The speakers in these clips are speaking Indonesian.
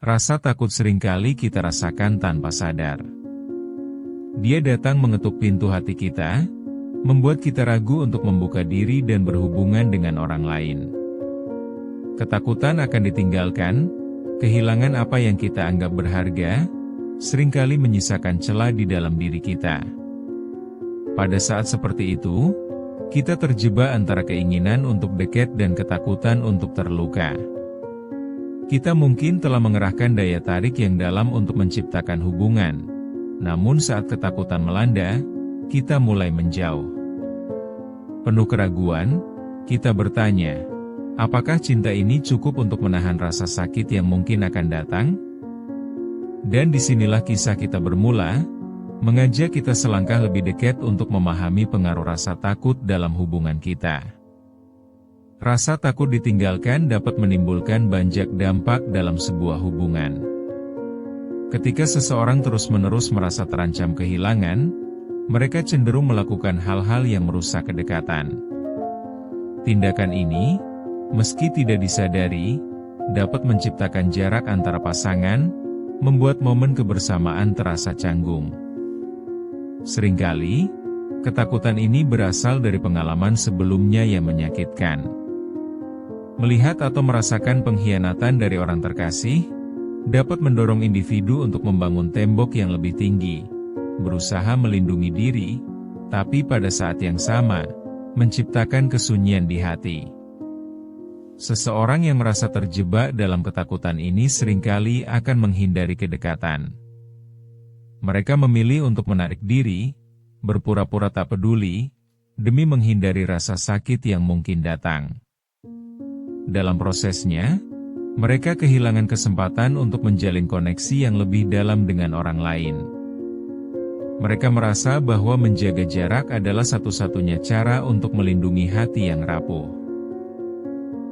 Rasa takut seringkali kita rasakan tanpa sadar. Dia datang mengetuk pintu hati kita, membuat kita ragu untuk membuka diri dan berhubungan dengan orang lain. Ketakutan akan ditinggalkan, kehilangan apa yang kita anggap berharga, seringkali menyisakan celah di dalam diri kita. Pada saat seperti itu, kita terjebak antara keinginan untuk dekat dan ketakutan untuk terluka. Kita mungkin telah mengerahkan daya tarik yang dalam untuk menciptakan hubungan, namun saat ketakutan melanda, kita mulai menjauh. Penuh keraguan, kita bertanya, apakah cinta ini cukup untuk menahan rasa sakit yang mungkin akan datang? Dan disinilah kisah kita bermula, mengajak kita selangkah lebih dekat untuk memahami pengaruh rasa takut dalam hubungan kita. Rasa takut ditinggalkan dapat menimbulkan banyak dampak dalam sebuah hubungan. Ketika seseorang terus-menerus merasa terancam kehilangan, mereka cenderung melakukan hal-hal yang merusak kedekatan. Tindakan ini, meski tidak disadari, dapat menciptakan jarak antara pasangan, membuat momen kebersamaan terasa canggung. Seringkali, ketakutan ini berasal dari pengalaman sebelumnya yang menyakitkan. Melihat atau merasakan pengkhianatan dari orang terkasih, dapat mendorong individu untuk membangun tembok yang lebih tinggi, berusaha melindungi diri, tapi pada saat yang sama, menciptakan kesunyian di hati. Seseorang yang merasa terjebak dalam ketakutan ini seringkali akan menghindari kedekatan. Mereka memilih untuk menarik diri, berpura-pura tak peduli, demi menghindari rasa sakit yang mungkin datang. Dalam prosesnya, mereka kehilangan kesempatan untuk menjalin koneksi yang lebih dalam dengan orang lain. Mereka merasa bahwa menjaga jarak adalah satu-satunya cara untuk melindungi hati yang rapuh.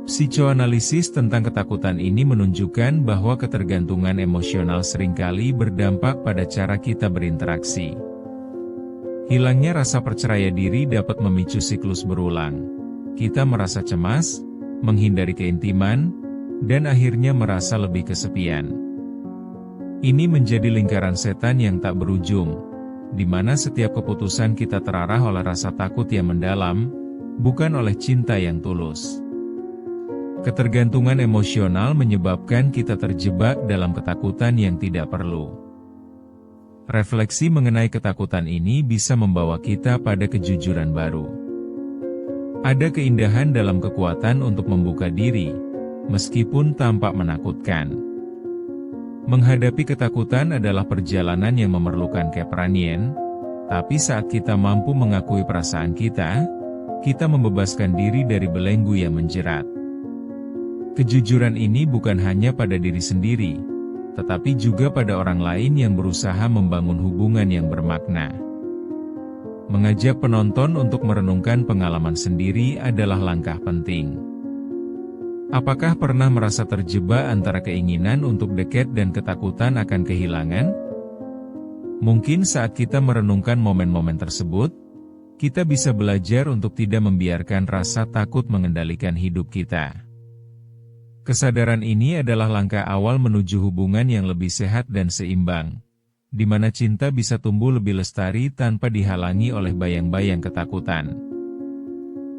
Psikoanalisis tentang ketakutan ini menunjukkan bahwa ketergantungan emosional seringkali berdampak pada cara kita berinteraksi. Hilangnya rasa percaya diri dapat memicu siklus berulang. Kita merasa cemas, menghindari keintiman, dan akhirnya merasa lebih kesepian. Ini menjadi lingkaran setan yang tak berujung, di mana setiap keputusan kita terarah oleh rasa takut yang mendalam, bukan oleh cinta yang tulus. Ketergantungan emosional menyebabkan kita terjebak dalam ketakutan yang tidak perlu. Refleksi mengenai ketakutan ini bisa membawa kita pada kejujuran baru. Ada keindahan dalam kekuatan untuk membuka diri, meskipun tampak menakutkan. Menghadapi ketakutan adalah perjalanan yang memerlukan keberanian, tapi saat kita mampu mengakui perasaan kita membebaskan diri dari belenggu yang menjerat. Kejujuran ini bukan hanya pada diri sendiri, tetapi juga pada orang lain yang berusaha membangun hubungan yang bermakna. Mengajak penonton untuk merenungkan pengalaman sendiri adalah langkah penting. Apakah pernah merasa terjebak antara keinginan untuk dekat dan ketakutan akan kehilangan? Mungkin saat kita merenungkan momen-momen tersebut, kita bisa belajar untuk tidak membiarkan rasa takut mengendalikan hidup kita. Kesadaran ini adalah langkah awal menuju hubungan yang lebih sehat dan seimbang, di mana cinta bisa tumbuh lebih lestari tanpa dihalangi oleh bayang-bayang ketakutan.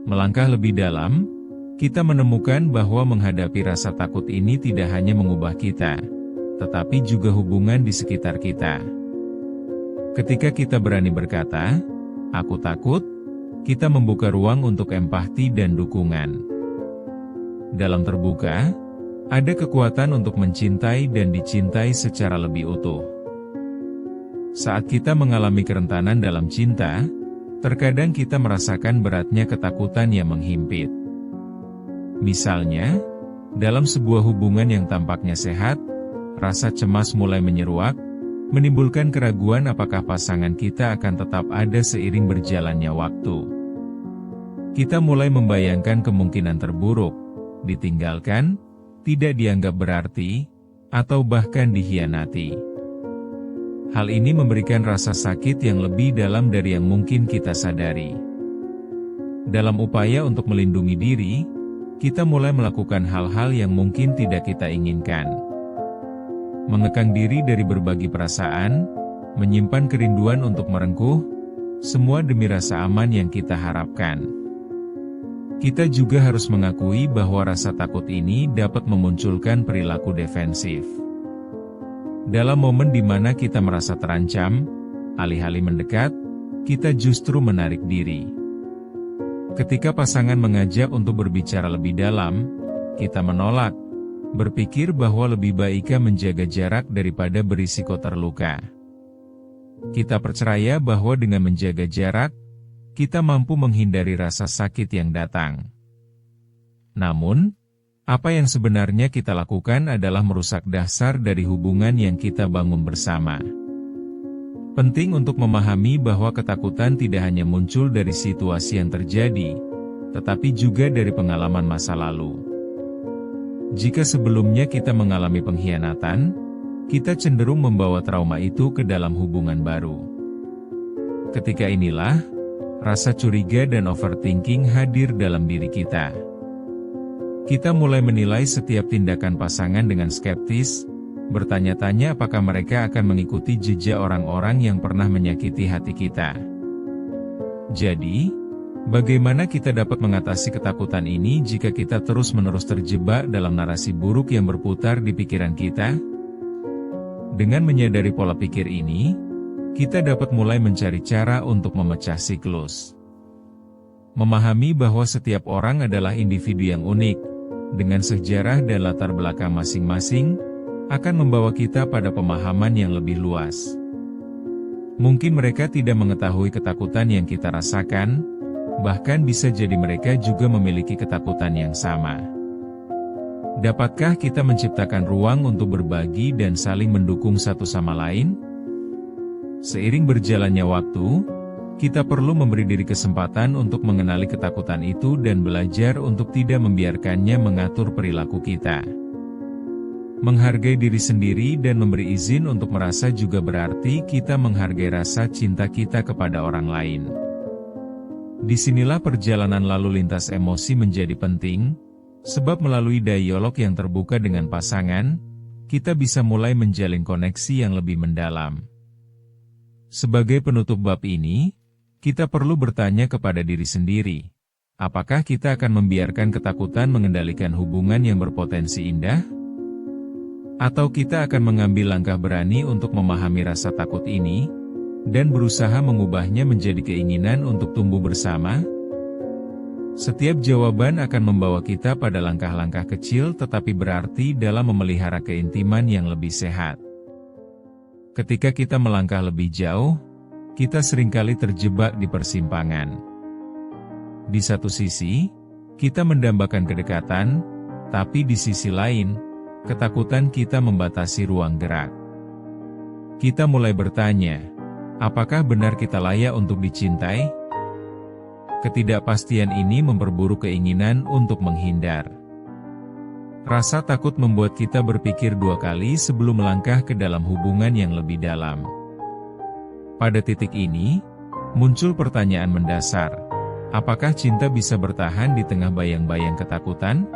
Melangkah lebih dalam, kita menemukan bahwa menghadapi rasa takut ini tidak hanya mengubah kita, tetapi juga hubungan di sekitar kita. Ketika kita berani berkata, "Aku takut," kita membuka ruang untuk empati dan dukungan. Dalam terbuka, ada kekuatan untuk mencintai dan dicintai secara lebih utuh. Saat kita mengalami kerentanan dalam cinta, terkadang kita merasakan beratnya ketakutan yang menghimpit. Misalnya, dalam sebuah hubungan yang tampaknya sehat, rasa cemas mulai menyeruak, menimbulkan keraguan apakah pasangan kita akan tetap ada seiring berjalannya waktu. Kita mulai membayangkan kemungkinan terburuk, ditinggalkan, tidak dianggap berarti, atau bahkan dikhianati. Hal ini memberikan rasa sakit yang lebih dalam dari yang mungkin kita sadari. Dalam upaya untuk melindungi diri, kita mulai melakukan hal-hal yang mungkin tidak kita inginkan. mengekang diri dari berbagi perasaan, menyimpan kerinduan untuk merengkuh, semua demi rasa aman yang kita harapkan. Kita juga harus mengakui bahwa rasa takut ini dapat memunculkan perilaku defensif. Dalam momen di mana kita merasa terancam, alih-alih mendekat, kita justru menarik diri. Ketika pasangan mengajak untuk berbicara lebih dalam, kita menolak, berpikir bahwa lebih baik menjaga jarak daripada berisiko terluka. Kita percaya bahwa dengan menjaga jarak, kita mampu menghindari rasa sakit yang datang. Namun, apa yang sebenarnya kita lakukan adalah merusak dasar dari hubungan yang kita bangun bersama. Penting untuk memahami bahwa ketakutan tidak hanya muncul dari situasi yang terjadi, tetapi juga dari pengalaman masa lalu. Jika sebelumnya kita mengalami pengkhianatan, kita cenderung membawa trauma itu ke dalam hubungan baru. Ketika inilah, rasa curiga dan overthinking hadir dalam diri kita. Kita mulai menilai setiap tindakan pasangan dengan skeptis, bertanya-tanya apakah mereka akan mengikuti jejak orang-orang yang pernah menyakiti hati kita. Jadi, bagaimana kita dapat mengatasi ketakutan ini jika kita terus-menerus terjebak dalam narasi buruk yang berputar di pikiran kita? Dengan menyadari pola pikir ini, kita dapat mulai mencari cara untuk memecah siklus. Memahami bahwa setiap orang adalah individu yang unik, dengan sejarah dan latar belakang masing-masing, akan membawa kita pada pemahaman yang lebih luas. Mungkin mereka tidak mengetahui ketakutan yang kita rasakan, bahkan bisa jadi mereka juga memiliki ketakutan yang sama. Dapatkah kita menciptakan ruang untuk berbagi dan saling mendukung satu sama lain? Seiring berjalannya waktu, kita perlu memberi diri kesempatan untuk mengenali ketakutan itu dan belajar untuk tidak membiarkannya mengatur perilaku kita. Menghargai diri sendiri dan memberi izin untuk merasa juga berarti kita menghargai rasa cinta kita kepada orang lain. Disinilah perjalanan lalu lintas emosi menjadi penting, sebab melalui dialog yang terbuka dengan pasangan, kita bisa mulai menjalin koneksi yang lebih mendalam. Sebagai penutup bab ini, kita perlu bertanya kepada diri sendiri, apakah kita akan membiarkan ketakutan mengendalikan hubungan yang berpotensi indah? Atau kita akan mengambil langkah berani untuk memahami rasa takut ini, dan berusaha mengubahnya menjadi keinginan untuk tumbuh bersama? Setiap jawaban akan membawa kita pada langkah-langkah kecil tetapi berarti dalam memelihara keintiman yang lebih sehat. Ketika kita melangkah lebih jauh, kita seringkali terjebak di persimpangan. Di satu sisi, kita mendambakan kedekatan, tapi di sisi lain, ketakutan kita membatasi ruang gerak. Kita mulai bertanya, apakah benar kita layak untuk dicintai? Ketidakpastian ini memperburuk keinginan untuk menghindar. Rasa takut membuat kita berpikir dua kali sebelum melangkah ke dalam hubungan yang lebih dalam. Pada titik ini, muncul pertanyaan mendasar, apakah cinta bisa bertahan di tengah bayang-bayang ketakutan?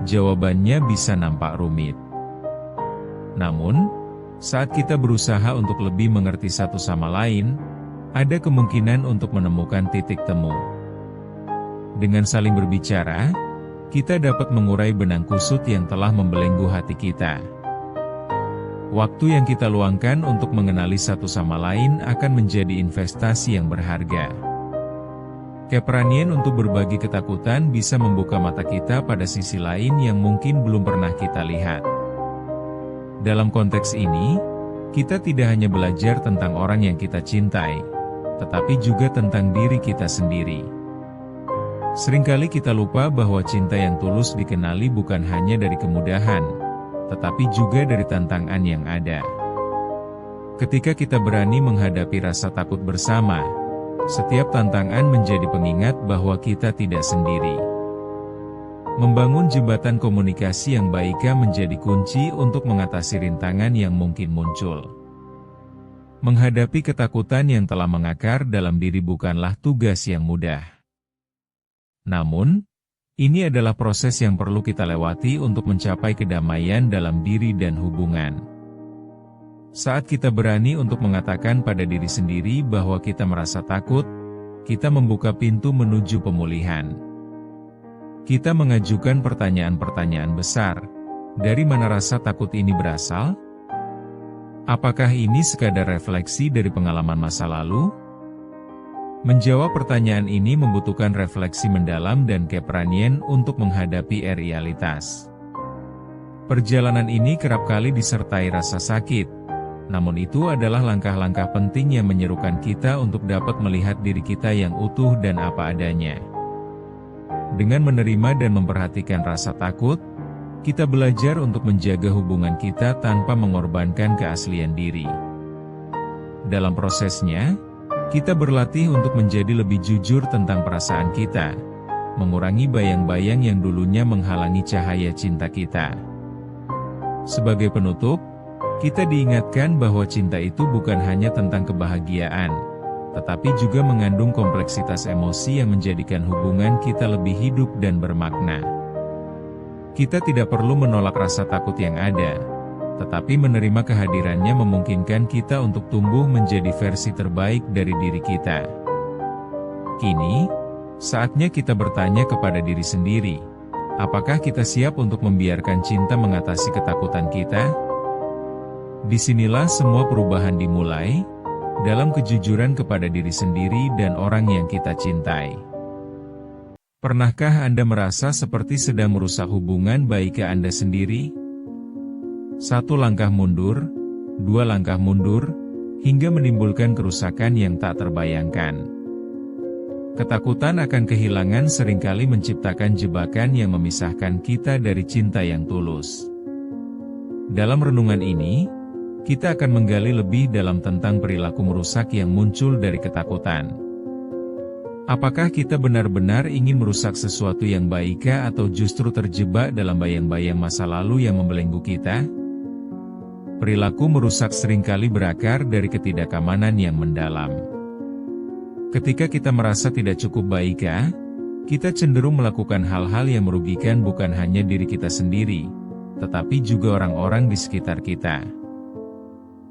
Jawabannya bisa nampak rumit. Namun, saat kita berusaha untuk lebih mengerti satu sama lain, ada kemungkinan untuk menemukan titik temu. Dengan saling berbicara, kita dapat mengurai benang kusut yang telah membelenggu hati kita. Waktu yang kita luangkan untuk mengenali satu sama lain akan menjadi investasi yang berharga. Keberanian untuk berbagi ketakutan bisa membuka mata kita pada sisi lain yang mungkin belum pernah kita lihat. Dalam konteks ini, kita tidak hanya belajar tentang orang yang kita cintai, tetapi juga tentang diri kita sendiri. Seringkali kita lupa bahwa cinta yang tulus dikenali bukan hanya dari kemudahan, tetapi juga dari tantangan yang ada. Ketika kita berani menghadapi rasa takut bersama, setiap tantangan menjadi pengingat bahwa kita tidak sendiri. Membangun jembatan komunikasi yang baik menjadi kunci untuk mengatasi rintangan yang mungkin muncul. Menghadapi ketakutan yang telah mengakar dalam diri bukanlah tugas yang mudah. Namun, Ini adalah proses yang perlu kita lewati untuk mencapai kedamaian dalam diri dan hubungan. Saat kita berani untuk mengatakan pada diri sendiri bahwa kita merasa takut, kita membuka pintu menuju pemulihan. Kita mengajukan pertanyaan-pertanyaan besar. Dari mana rasa takut ini berasal? Apakah ini sekadar refleksi dari pengalaman masa lalu? Menjawab pertanyaan ini membutuhkan refleksi mendalam dan keberanian untuk menghadapi realitas. Perjalanan ini kerap kali disertai rasa sakit, namun itu adalah langkah-langkah penting yang menyerukan kita untuk dapat melihat diri kita yang utuh dan apa adanya. Dengan menerima dan memperhatikan rasa takut, kita belajar untuk menjaga hubungan kita tanpa mengorbankan keaslian diri. Dalam prosesnya, kita berlatih untuk menjadi lebih jujur tentang perasaan kita, mengurangi bayang-bayang yang dulunya menghalangi cahaya cinta kita. Sebagai penutup, kita diingatkan bahwa cinta itu bukan hanya tentang kebahagiaan, tetapi juga mengandung kompleksitas emosi yang menjadikan hubungan kita lebih hidup dan bermakna. Kita tidak perlu menolak rasa takut yang ada, tetapi menerima kehadirannya memungkinkan kita untuk tumbuh menjadi versi terbaik dari diri kita. Kini, saatnya kita bertanya kepada diri sendiri, apakah kita siap untuk membiarkan cinta mengatasi ketakutan kita? Disinilah semua perubahan dimulai, dalam kejujuran kepada diri sendiri dan orang yang kita cintai. Pernahkah Anda merasa seperti sedang merusak hubungan baik Anda sendiri? 1 langkah mundur, 2 langkah mundur, hingga menimbulkan kerusakan yang tak terbayangkan. Ketakutan akan kehilangan seringkali menciptakan jebakan yang memisahkan kita dari cinta yang tulus. Dalam renungan ini, kita akan menggali lebih dalam tentang perilaku merusak yang muncul dari ketakutan. Apakah kita benar-benar ingin merusak sesuatu yang baik atau justru terjebak dalam bayang-bayang masa lalu yang membelenggu kita? Perilaku merusak seringkali berakar dari ketidakamanan yang mendalam. Ketika kita merasa tidak cukup baik, kita cenderung melakukan hal-hal yang merugikan bukan hanya diri kita sendiri, tetapi juga orang-orang di sekitar kita.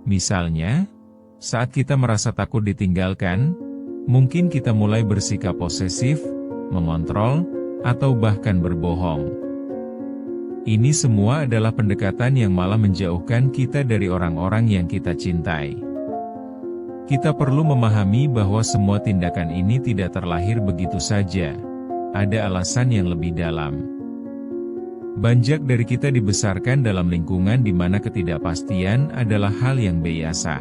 Misalnya, saat kita merasa takut ditinggalkan, mungkin kita mulai bersikap posesif, mengontrol, atau bahkan berbohong. Ini semua adalah pendekatan yang malah menjauhkan kita dari orang-orang yang kita cintai. Kita perlu memahami bahwa semua tindakan ini tidak terlahir begitu saja. Ada alasan yang lebih dalam. Banyak dari kita dibesarkan dalam lingkungan di mana ketidakpastian adalah hal yang biasa.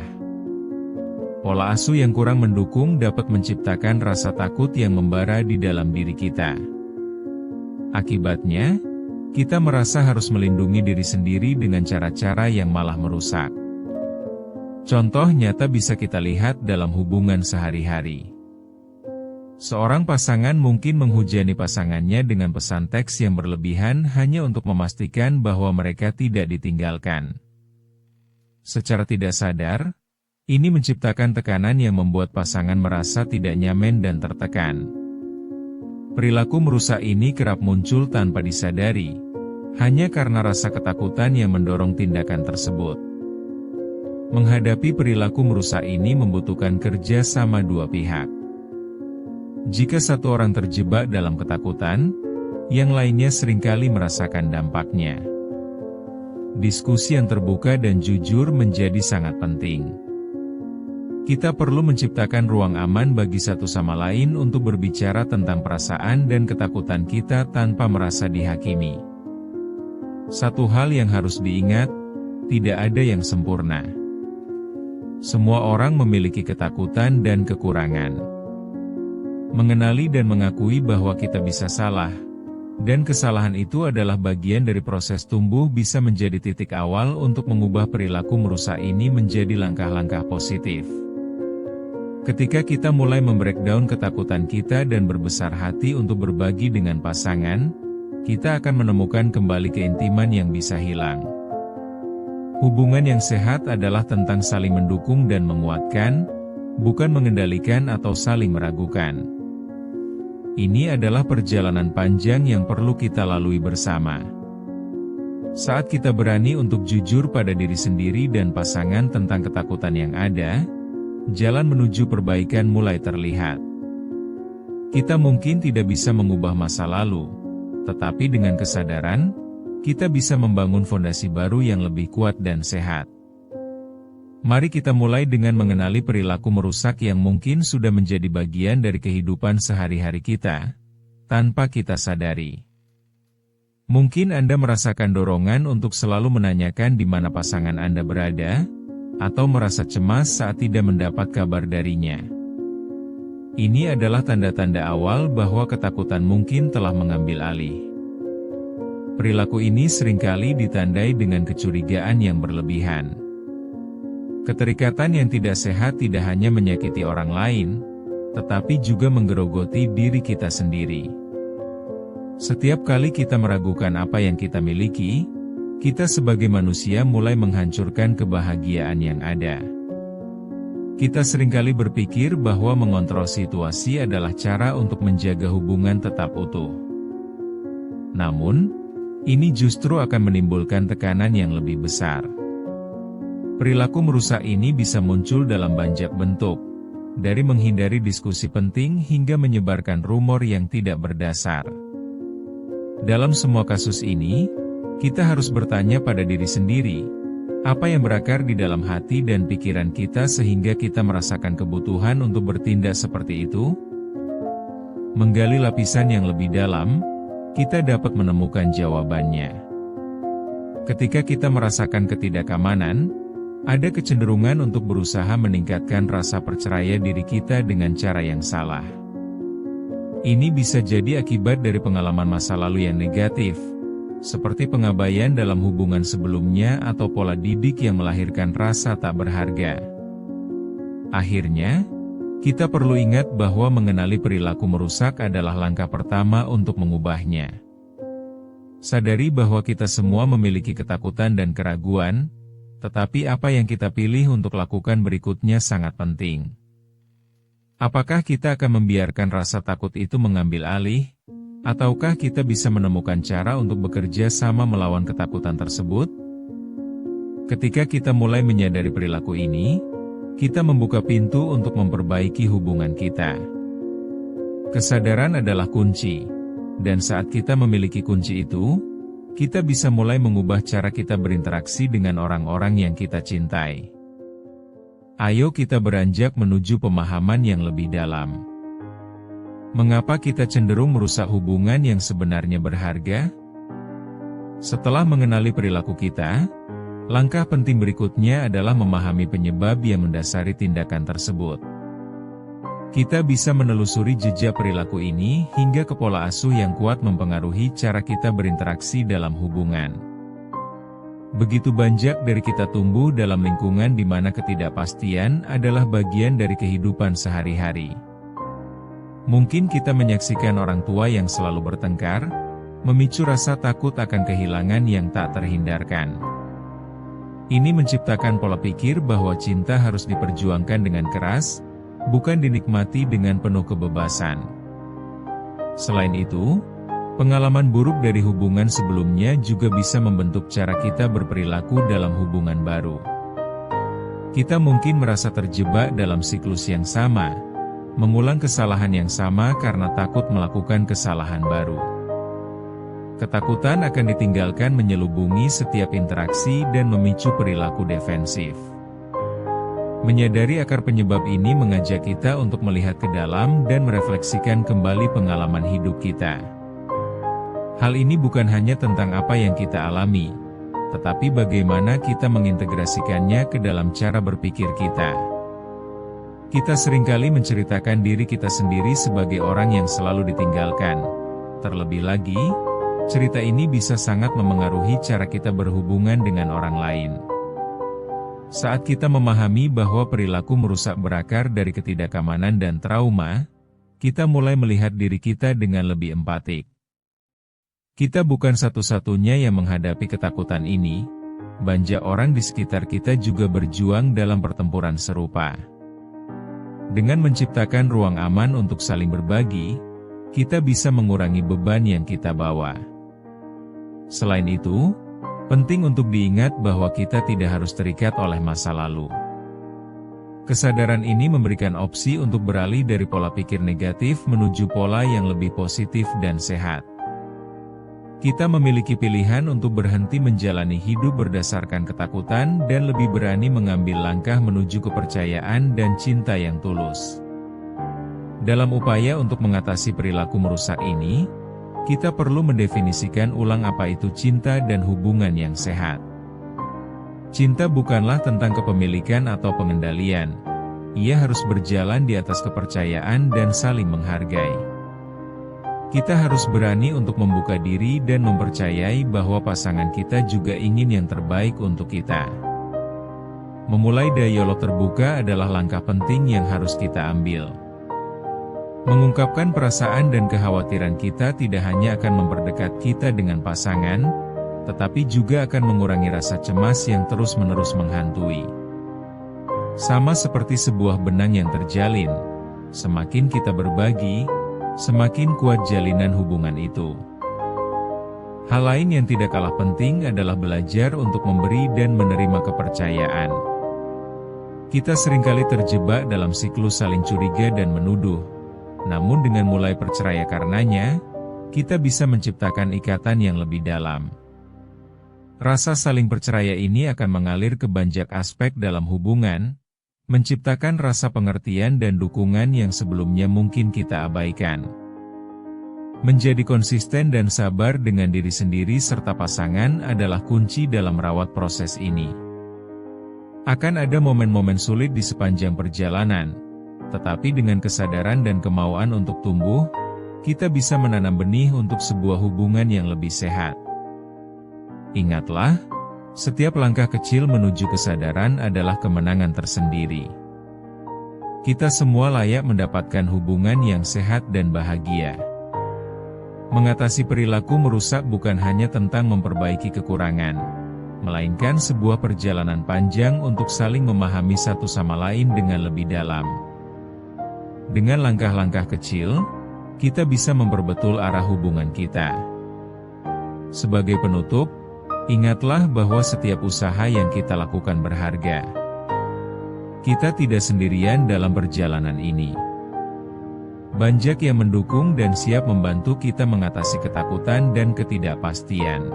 Pola asuh yang kurang mendukung dapat menciptakan rasa takut yang membara di dalam diri kita. Akibatnya, kita merasa harus melindungi diri sendiri dengan cara-cara yang malah merusak. Contoh nyata bisa kita lihat dalam hubungan sehari-hari. Seorang pasangan mungkin menghujani pasangannya dengan pesan teks yang berlebihan hanya untuk memastikan bahwa mereka tidak ditinggalkan. Secara tidak sadar, ini menciptakan tekanan yang membuat pasangan merasa tidak nyaman dan tertekan. Perilaku merusak ini kerap muncul tanpa disadari, hanya karena rasa ketakutan yang mendorong tindakan tersebut. Menghadapi perilaku merusak ini membutuhkan kerja sama dua pihak. Jika satu orang terjebak dalam ketakutan, yang lainnya seringkali merasakan dampaknya. Diskusi yang terbuka dan jujur menjadi sangat penting. Kita perlu menciptakan ruang aman bagi satu sama lain untuk berbicara tentang perasaan dan ketakutan kita tanpa merasa dihakimi. Satu hal yang harus diingat, tidak ada yang sempurna. Semua orang memiliki ketakutan dan kekurangan. Mengenali dan mengakui bahwa kita bisa salah, dan kesalahan itu adalah bagian dari proses tumbuh bisa menjadi titik awal untuk mengubah perilaku merusak ini menjadi langkah-langkah positif. Ketika kita mulai membreakdown ketakutan kita dan berbesar hati untuk berbagi dengan pasangan, kita akan menemukan kembali keintiman yang bisa hilang. Hubungan yang sehat adalah tentang saling mendukung dan menguatkan, bukan mengendalikan atau saling meragukan. Ini adalah perjalanan panjang yang perlu kita lalui bersama. Saat kita berani untuk jujur pada diri sendiri dan pasangan tentang ketakutan yang ada, jalan menuju perbaikan mulai terlihat. Kita mungkin tidak bisa mengubah masa lalu, tetapi dengan kesadaran, kita bisa membangun fondasi baru yang lebih kuat dan sehat. Mari kita mulai dengan mengenali perilaku merusak yang mungkin sudah menjadi bagian dari kehidupan sehari-hari kita, tanpa kita sadari. Mungkin Anda merasakan dorongan untuk selalu menanyakan di mana pasangan Anda berada, atau merasa cemas saat tidak mendapat kabar darinya. Ini adalah tanda-tanda awal bahwa ketakutan mungkin telah mengambil alih. Perilaku ini seringkali ditandai dengan kecurigaan yang berlebihan. Keterikatan yang tidak sehat tidak hanya menyakiti orang lain, tetapi juga menggerogoti diri kita sendiri. Setiap kali kita meragukan apa yang kita miliki, kita sebagai manusia mulai menghancurkan kebahagiaan yang ada. Kita seringkali berpikir bahwa mengontrol situasi adalah cara untuk menjaga hubungan tetap utuh. Namun, ini justru akan menimbulkan tekanan yang lebih besar. Perilaku merusak ini bisa muncul dalam banyak bentuk, dari menghindari diskusi penting hingga menyebarkan rumor yang tidak berdasar. Dalam semua kasus ini, kita harus bertanya pada diri sendiri, apa yang berakar di dalam hati dan pikiran kita sehingga kita merasakan kebutuhan untuk bertindak seperti itu? Menggali lapisan yang lebih dalam, kita dapat menemukan jawabannya. Ketika kita merasakan ketidakamanan, ada kecenderungan untuk berusaha meningkatkan rasa percaya diri kita dengan cara yang salah. Ini bisa jadi akibat dari pengalaman masa lalu yang negatif, seperti pengabaian dalam hubungan sebelumnya atau pola didik yang melahirkan rasa tak berharga. Akhirnya, kita perlu ingat bahwa mengenali perilaku merusak adalah langkah pertama untuk mengubahnya. Sadari bahwa kita semua memiliki ketakutan dan keraguan, tetapi apa yang kita pilih untuk lakukan berikutnya sangat penting. Apakah kita akan membiarkan rasa takut itu mengambil alih, ataukah kita bisa menemukan cara untuk bekerja sama melawan ketakutan tersebut? Ketika kita mulai menyadari perilaku ini, kita membuka pintu untuk memperbaiki hubungan kita. Kesadaran adalah kunci, dan saat kita memiliki kunci itu, kita bisa mulai mengubah cara kita berinteraksi dengan orang-orang yang kita cintai. Ayo kita beranjak menuju pemahaman yang lebih dalam. Mengapa kita cenderung merusak hubungan yang sebenarnya berharga? Setelah mengenali perilaku kita, langkah penting berikutnya adalah memahami penyebab yang mendasari tindakan tersebut. Kita bisa menelusuri jejak perilaku ini hingga ke pola asuh yang kuat mempengaruhi cara kita berinteraksi dalam hubungan. Begitu banyak dari kita tumbuh dalam lingkungan di mana ketidakpastian adalah bagian dari kehidupan sehari-hari. Mungkin kita menyaksikan orang tua yang selalu bertengkar, memicu rasa takut akan kehilangan yang tak terhindarkan. Ini menciptakan pola pikir bahwa cinta harus diperjuangkan dengan keras, bukan dinikmati dengan penuh kebebasan. Selain itu, pengalaman buruk dari hubungan sebelumnya juga bisa membentuk cara kita berperilaku dalam hubungan baru. Kita mungkin merasa terjebak dalam siklus yang sama, mengulang kesalahan yang sama karena takut melakukan kesalahan baru. Ketakutan akan ditinggalkan menyelubungi setiap interaksi dan memicu perilaku defensif. Menyadari akar penyebab ini mengajak kita untuk melihat ke dalam dan merefleksikan kembali pengalaman hidup kita. Hal ini bukan hanya tentang apa yang kita alami, tetapi bagaimana kita mengintegrasikannya ke dalam cara berpikir kita. Kita seringkali menceritakan diri kita sendiri sebagai orang yang selalu ditinggalkan. Terlebih lagi, cerita ini bisa sangat memengaruhi cara kita berhubungan dengan orang lain. Saat kita memahami bahwa perilaku merusak berakar dari ketidakamanan dan trauma, kita mulai melihat diri kita dengan lebih empatik. Kita bukan satu-satunya yang menghadapi ketakutan ini, banyak orang di sekitar kita juga berjuang dalam pertempuran serupa. Dengan menciptakan ruang aman untuk saling berbagi, kita bisa mengurangi beban yang kita bawa. Selain itu, penting untuk diingat bahwa kita tidak harus terikat oleh masa lalu. Kesadaran ini memberikan opsi untuk beralih dari pola pikir negatif menuju pola yang lebih positif dan sehat. Kita memiliki pilihan untuk berhenti menjalani hidup berdasarkan ketakutan dan lebih berani mengambil langkah menuju kepercayaan dan cinta yang tulus. Dalam upaya untuk mengatasi perilaku merusak ini, kita perlu mendefinisikan ulang apa itu cinta dan hubungan yang sehat. Cinta bukanlah tentang kepemilikan atau pengendalian. Ia harus berjalan di atas kepercayaan dan saling menghargai. Kita harus berani untuk membuka diri dan mempercayai bahwa pasangan kita juga ingin yang terbaik untuk kita. Memulai dialog terbuka adalah langkah penting yang harus kita ambil. Mengungkapkan perasaan dan kekhawatiran kita tidak hanya akan memperdekat kita dengan pasangan, tetapi juga akan mengurangi rasa cemas yang terus-menerus menghantui. Sama seperti sebuah benang yang terjalin, semakin kita berbagi, semakin kuat jalinan hubungan itu. Hal lain yang tidak kalah penting adalah belajar untuk memberi dan menerima kepercayaan. Kita seringkali terjebak dalam siklus saling curiga dan menuduh, namun dengan mulai percaya karenanya, kita bisa menciptakan ikatan yang lebih dalam. Rasa saling percaya ini akan mengalir ke banyak aspek dalam hubungan, menciptakan rasa pengertian dan dukungan yang sebelumnya mungkin kita abaikan. Menjadi konsisten dan sabar dengan diri sendiri serta pasangan adalah kunci dalam merawat proses ini. Akan ada momen-momen sulit di sepanjang perjalanan, tetapi dengan kesadaran dan kemauan untuk tumbuh, kita bisa menanam benih untuk sebuah hubungan yang lebih sehat. Ingatlah, setiap langkah kecil menuju kesadaran adalah kemenangan tersendiri. Kita semua layak mendapatkan hubungan yang sehat dan bahagia. Mengatasi perilaku merusak bukan hanya tentang memperbaiki kekurangan, melainkan sebuah perjalanan panjang untuk saling memahami satu sama lain dengan lebih dalam. Dengan langkah-langkah kecil, kita bisa memperbetul arah hubungan kita. Sebagai penutup, ingatlah bahwa setiap usaha yang kita lakukan berharga. Kita tidak sendirian dalam perjalanan ini. Banyak yang mendukung dan siap membantu kita mengatasi ketakutan dan ketidakpastian.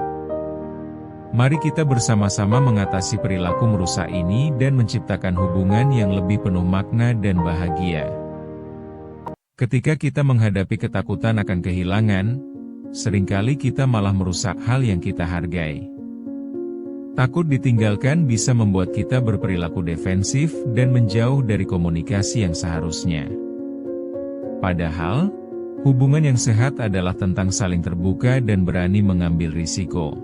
Mari kita bersama-sama mengatasi perilaku merusak ini dan menciptakan hubungan yang lebih penuh makna dan bahagia. Ketika kita menghadapi ketakutan akan kehilangan, seringkali kita malah merusak hal yang kita hargai. Takut ditinggalkan bisa membuat kita berperilaku defensif dan menjauh dari komunikasi yang seharusnya. Padahal, hubungan yang sehat adalah tentang saling terbuka dan berani mengambil risiko.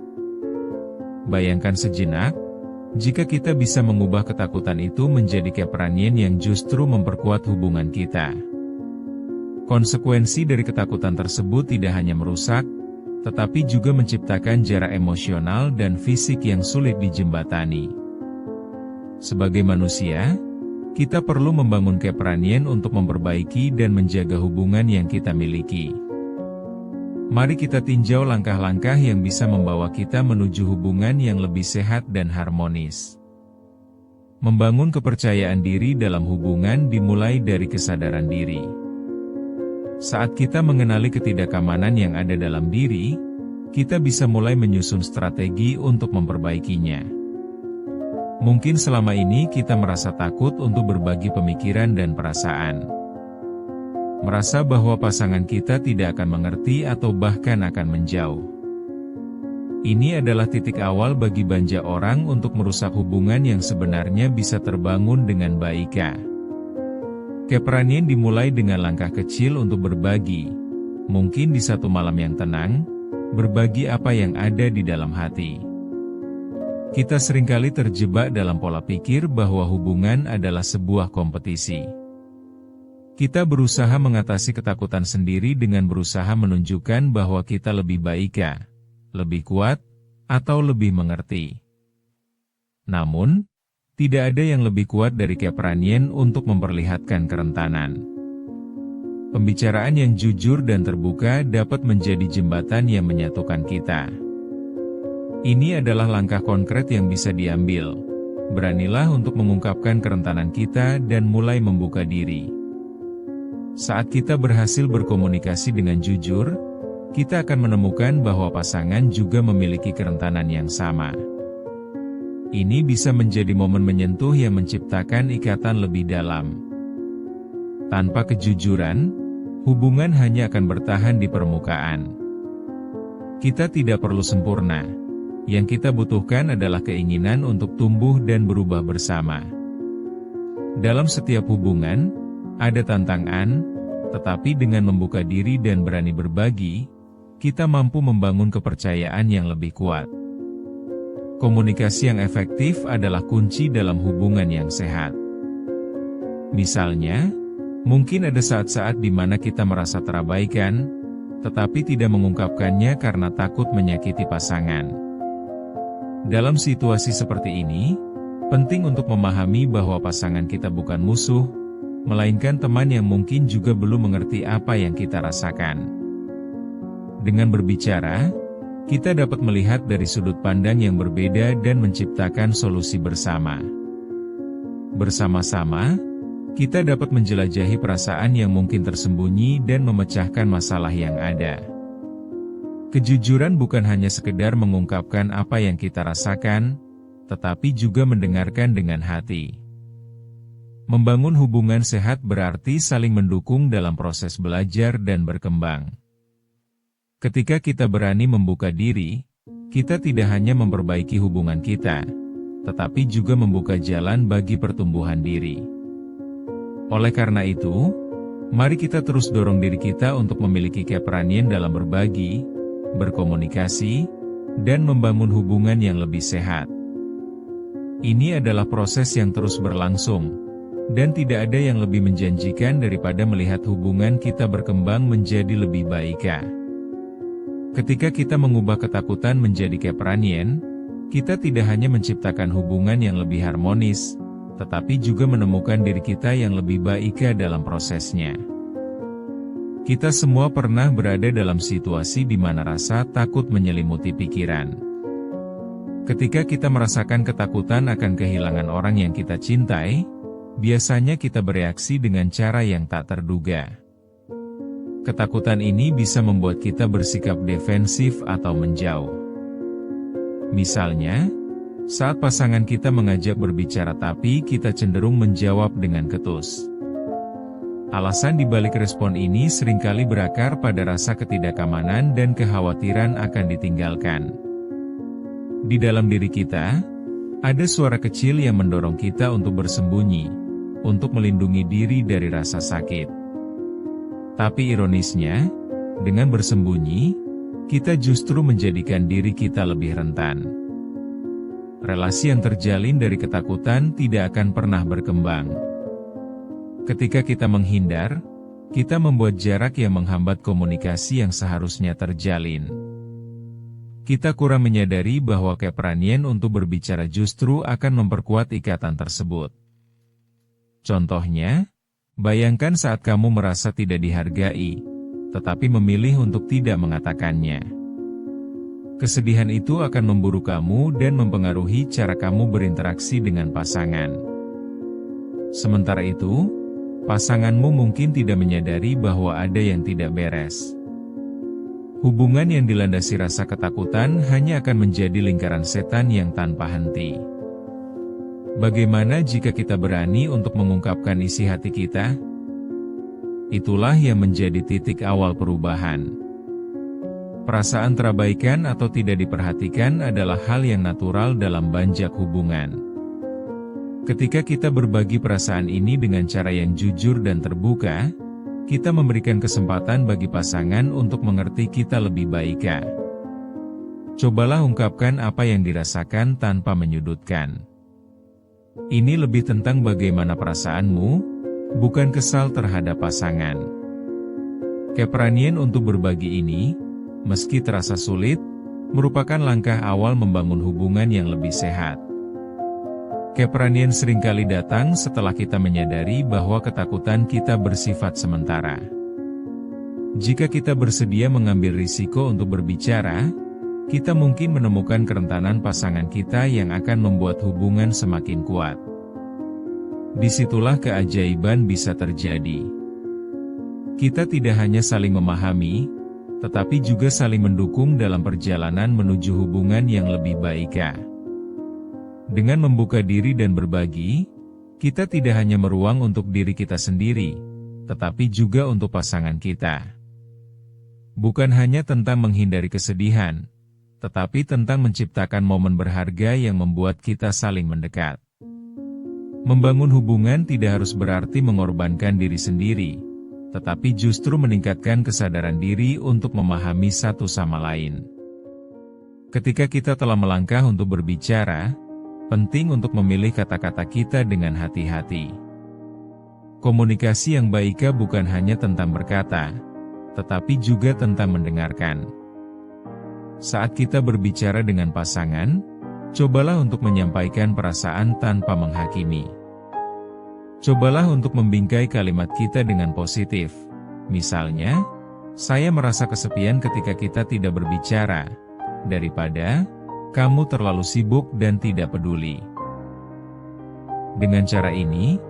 Bayangkan sejenak, jika kita bisa mengubah ketakutan itu menjadi keberanian yang justru memperkuat hubungan kita. Konsekuensi dari ketakutan tersebut tidak hanya merusak, tetapi juga menciptakan jarak emosional dan fisik yang sulit dijembatani. Sebagai manusia, kita perlu membangun keberanian untuk memperbaiki dan menjaga hubungan yang kita miliki. Mari kita tinjau langkah-langkah yang bisa membawa kita menuju hubungan yang lebih sehat dan harmonis. Membangun kepercayaan diri dalam hubungan dimulai dari kesadaran diri. Saat kita mengenali ketidakamanan yang ada dalam diri, kita bisa mulai menyusun strategi untuk memperbaikinya. Mungkin selama ini kita merasa takut untuk berbagi pemikiran dan perasaan. Merasa bahwa pasangan kita tidak akan mengerti atau bahkan akan menjauh. Ini adalah titik awal bagi banyak orang untuk merusak hubungan yang sebenarnya bisa terbangun dengan baik. Keberanian dimulai dengan langkah kecil untuk berbagi. Mungkin di satu malam yang tenang, berbagi apa yang ada di dalam hati. Kita seringkali terjebak dalam pola pikir bahwa hubungan adalah sebuah kompetisi. Kita berusaha mengatasi ketakutan sendiri dengan berusaha menunjukkan bahwa kita lebih baik, lebih kuat, atau lebih mengerti. Namun, tidak ada yang lebih kuat dari keberanian untuk memperlihatkan kerentanan. Pembicaraan yang jujur dan terbuka dapat menjadi jembatan yang menyatukan kita. Ini adalah langkah konkret yang bisa diambil. Beranilah untuk mengungkapkan kerentanan kita dan mulai membuka diri. Saat kita berhasil berkomunikasi dengan jujur, kita akan menemukan bahwa pasangan juga memiliki kerentanan yang sama. Ini bisa menjadi momen menyentuh yang menciptakan ikatan lebih dalam. Tanpa kejujuran, hubungan hanya akan bertahan di permukaan. Kita tidak perlu sempurna. Yang kita butuhkan adalah keinginan untuk tumbuh dan berubah bersama. Dalam setiap hubungan, ada tantangan, tetapi dengan membuka diri dan berani berbagi, kita mampu membangun kepercayaan yang lebih kuat. Komunikasi yang efektif adalah kunci dalam hubungan yang sehat. Misalnya, mungkin ada saat-saat di mana kita merasa terabaikan, tetapi tidak mengungkapkannya karena takut menyakiti pasangan. Dalam situasi seperti ini, penting untuk memahami bahwa pasangan kita bukan musuh, melainkan teman yang mungkin juga belum mengerti apa yang kita rasakan. Dengan berbicara, kita dapat melihat dari sudut pandang yang berbeda dan menciptakan solusi bersama. Bersama-sama, kita dapat menjelajahi perasaan yang mungkin tersembunyi dan memecahkan masalah yang ada. Kejujuran bukan hanya sekedar mengungkapkan apa yang kita rasakan, tetapi juga mendengarkan dengan hati. Membangun hubungan sehat berarti saling mendukung dalam proses belajar dan berkembang. Ketika kita berani membuka diri, kita tidak hanya memperbaiki hubungan kita, tetapi juga membuka jalan bagi pertumbuhan diri. Oleh karena itu, mari kita terus dorong diri kita untuk memiliki keberanian dalam berbagi, berkomunikasi, dan membangun hubungan yang lebih sehat. Ini adalah proses yang terus berlangsung, dan tidak ada yang lebih menjanjikan daripada melihat hubungan kita berkembang menjadi lebih baik. Ketika kita mengubah ketakutan menjadi keberanian, kita tidak hanya menciptakan hubungan yang lebih harmonis, tetapi juga menemukan diri kita yang lebih baik dalam prosesnya. Kita semua pernah berada dalam situasi di mana rasa takut menyelimuti pikiran. Ketika kita merasakan ketakutan akan kehilangan orang yang kita cintai, biasanya kita bereaksi dengan cara yang tak terduga. Ketakutan ini bisa membuat kita bersikap defensif atau menjauh. Misalnya, saat pasangan kita mengajak berbicara tapi kita cenderung menjawab dengan ketus. Alasan dibalik respon ini seringkali berakar pada rasa ketidakamanan dan kekhawatiran akan ditinggalkan. Di dalam diri kita, ada suara kecil yang mendorong kita untuk bersembunyi, untuk melindungi diri dari rasa sakit. Tapi ironisnya, dengan bersembunyi, kita justru menjadikan diri kita lebih rentan. Relasi yang terjalin dari ketakutan tidak akan pernah berkembang. Ketika kita menghindar, kita membuat jarak yang menghambat komunikasi yang seharusnya terjalin. Kita kurang menyadari bahwa keberanian untuk berbicara justru akan memperkuat ikatan tersebut. Contohnya, bayangkan saat kamu merasa tidak dihargai, tetapi memilih untuk tidak mengatakannya. Kesedihan itu akan memburu kamu dan mempengaruhi cara kamu berinteraksi dengan pasangan. Sementara itu, pasanganmu mungkin tidak menyadari bahwa ada yang tidak beres. Hubungan yang dilandasi rasa ketakutan hanya akan menjadi lingkaran setan yang tanpa henti. Bagaimana jika kita berani untuk mengungkapkan isi hati kita? Itulah yang menjadi titik awal perubahan. Perasaan terabaikan atau tidak diperhatikan adalah hal yang natural dalam banyak hubungan. Ketika kita berbagi perasaan ini dengan cara yang jujur dan terbuka, kita memberikan kesempatan bagi pasangan untuk mengerti kita lebih baik. Cobalah ungkapkan apa yang dirasakan tanpa menyudutkan. Ini lebih tentang bagaimana perasaanmu, bukan kesal terhadap pasangan. Keberanian untuk berbagi ini, meski terasa sulit, merupakan langkah awal membangun hubungan yang lebih sehat. Keberanian seringkali datang setelah kita menyadari bahwa ketakutan kita bersifat sementara. Jika kita bersedia mengambil risiko untuk berbicara, kita mungkin menemukan kerentanan pasangan kita yang akan membuat hubungan semakin kuat. Disitulah keajaiban bisa terjadi. Kita tidak hanya saling memahami, tetapi juga saling mendukung dalam perjalanan menuju hubungan yang lebih baik. Dengan membuka diri dan berbagi, kita tidak hanya meruang untuk diri kita sendiri, tetapi juga untuk pasangan kita. Bukan hanya tentang menghindari kesedihan, tetapi tentang menciptakan momen berharga yang membuat kita saling mendekat. Membangun hubungan tidak harus berarti mengorbankan diri sendiri, tetapi justru meningkatkan kesadaran diri untuk memahami satu sama lain. Ketika kita telah melangkah untuk berbicara, penting untuk memilih kata-kata kita dengan hati-hati. Komunikasi yang baik bukan hanya tentang berkata, tetapi juga tentang mendengarkan. Saat kita berbicara dengan pasangan, cobalah untuk menyampaikan perasaan tanpa menghakimi. Cobalah untuk membingkai kalimat kita dengan positif. Misalnya, saya merasa kesepian ketika kita tidak berbicara, daripada kamu terlalu sibuk dan tidak peduli. Dengan cara ini,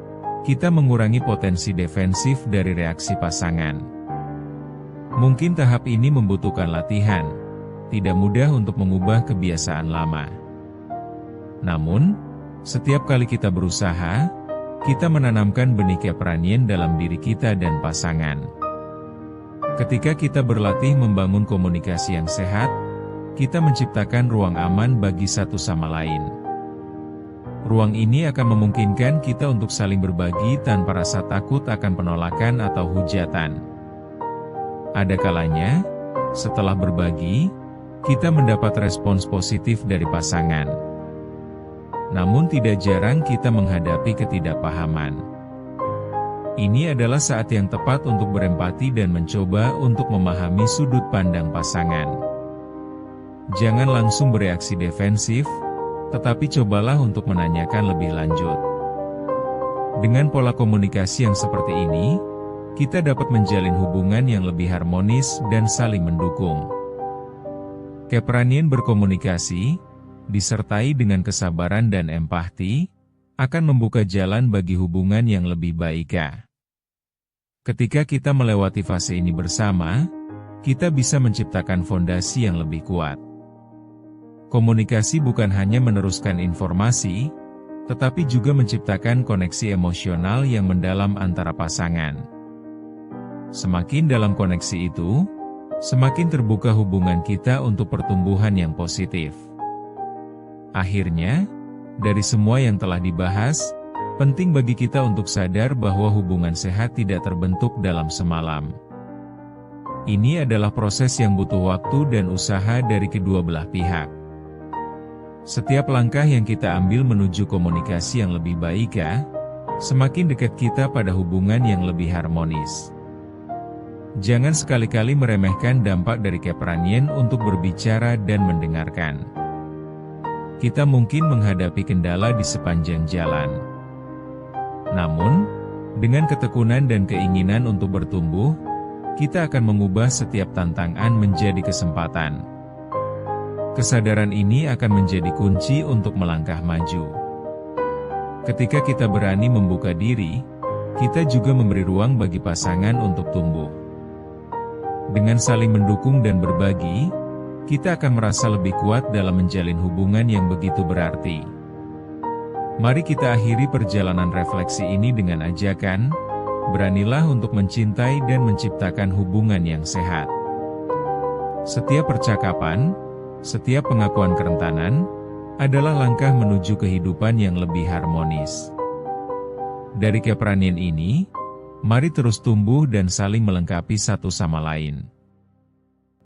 kita mengurangi potensi defensif dari reaksi pasangan. Mungkin tahap ini membutuhkan latihan, tidak mudah untuk mengubah kebiasaan lama. Namun, setiap kali kita berusaha, kita menanamkan benih keberanian dalam diri kita dan pasangan. Ketika kita berlatih membangun komunikasi yang sehat, kita menciptakan ruang aman bagi satu sama lain. Ruang ini akan memungkinkan kita untuk saling berbagi tanpa rasa takut akan penolakan atau hujatan. Ada kalanya, setelah berbagi, kita mendapat respons positif dari pasangan. Namun tidak jarang kita menghadapi ketidakpahaman. Ini adalah saat yang tepat untuk berempati dan mencoba untuk memahami sudut pandang pasangan. Jangan langsung bereaksi defensif, tetapi cobalah untuk menanyakan lebih lanjut. Dengan pola komunikasi yang seperti ini, kita dapat menjalin hubungan yang lebih harmonis dan saling mendukung. Keberanian berkomunikasi, disertai dengan kesabaran dan empati, akan membuka jalan bagi hubungan yang lebih baik. Ketika kita melewati fase ini bersama, kita bisa menciptakan fondasi yang lebih kuat. Komunikasi bukan hanya meneruskan informasi, tetapi juga menciptakan koneksi emosional yang mendalam antara pasangan. Semakin dalam koneksi itu, semakin terbuka hubungan kita untuk pertumbuhan yang positif. Akhirnya, dari semua yang telah dibahas, penting bagi kita untuk sadar bahwa hubungan sehat tidak terbentuk dalam semalam. Ini adalah proses yang butuh waktu dan usaha dari kedua belah pihak. Setiap langkah yang kita ambil menuju komunikasi yang lebih baik, semakin dekat kita pada hubungan yang lebih harmonis. Jangan sekali-kali meremehkan dampak dari keberanian untuk berbicara dan mendengarkan. Kita mungkin menghadapi kendala di sepanjang jalan. Namun, dengan ketekunan dan keinginan untuk bertumbuh, kita akan mengubah setiap tantangan menjadi kesempatan. Kesadaran ini akan menjadi kunci untuk melangkah maju. Ketika kita berani membuka diri, kita juga memberi ruang bagi pasangan untuk tumbuh. Dengan saling mendukung dan berbagi, kita akan merasa lebih kuat dalam menjalin hubungan yang begitu berarti. Mari kita akhiri perjalanan refleksi ini dengan ajakan, beranilah untuk mencintai dan menciptakan hubungan yang sehat. Setiap percakapan, setiap pengakuan kerentanan, adalah langkah menuju kehidupan yang lebih harmonis. Dari keberanian ini, mari terus tumbuh dan saling melengkapi satu sama lain.